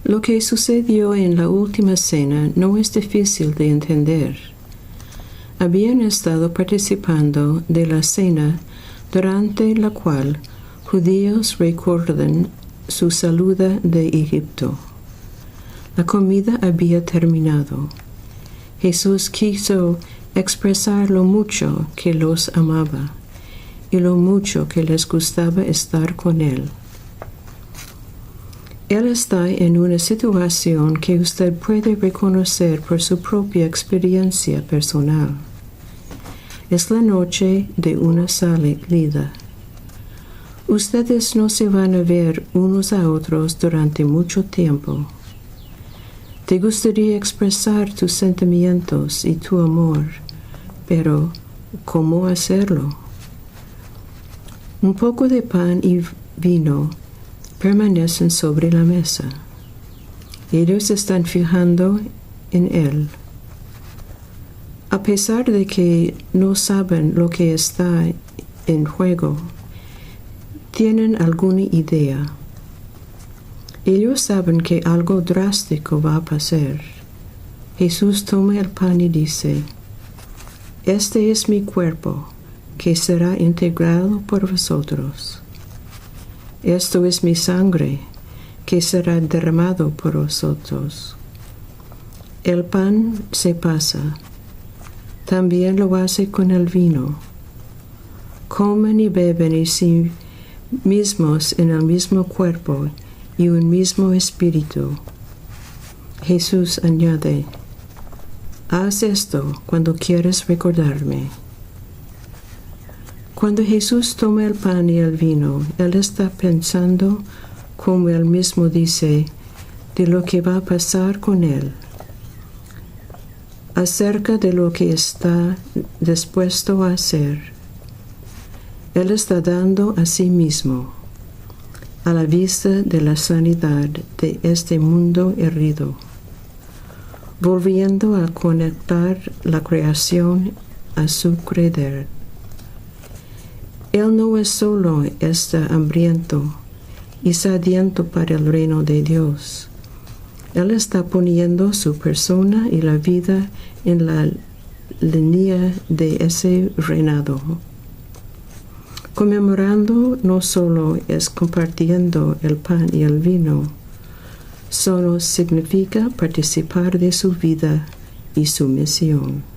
Lo que sucedió en la última cena no es difícil de entender. Habían estado participando de la cena durante la cual judíos recuerdan su salida de Egipto. La comida había terminado. Jesús quiso expresar lo mucho que los amaba y lo mucho que les gustaba estar con Él. Él está en una situación que usted puede reconocer por su propia experiencia personal. Es la noche de una salida. Ustedes no se van a ver unos a otros durante mucho tiempo. Te gustaría expresar tus sentimientos y tu amor, pero ¿cómo hacerlo? Un poco de pan y vino permanecen sobre la mesa. Ellos están fijando en Él. A pesar de que no saben lo que está en juego, tienen alguna idea. Ellos saben que algo drástico va a pasar. Jesús toma el pan y dice: "Este es mi cuerpo, que será integrado por vosotros. Esto es mi sangre, que será derramado por vosotros". El pan se pasa. También lo hace con el vino. Comen y beben en sí mismos en el mismo cuerpo y un mismo espíritu. Jesús añade: "Haz esto cuando quieras recordarme". Cuando Jesús toma el pan y el vino, Él está pensando, como Él mismo dice, de lo que va a pasar con Él, acerca de lo que está dispuesto a hacer. Él está dando a sí mismo, a la vista de la sanidad de este mundo herido, volviendo a conectar la creación a su creador. Él no es solo está hambriento y sediento para el reino de Dios. Él está poniendo su persona y la vida en la línea de ese reinado. Conmemorando no solo es compartiendo el pan y el vino, solo significa participar de su vida y su misión.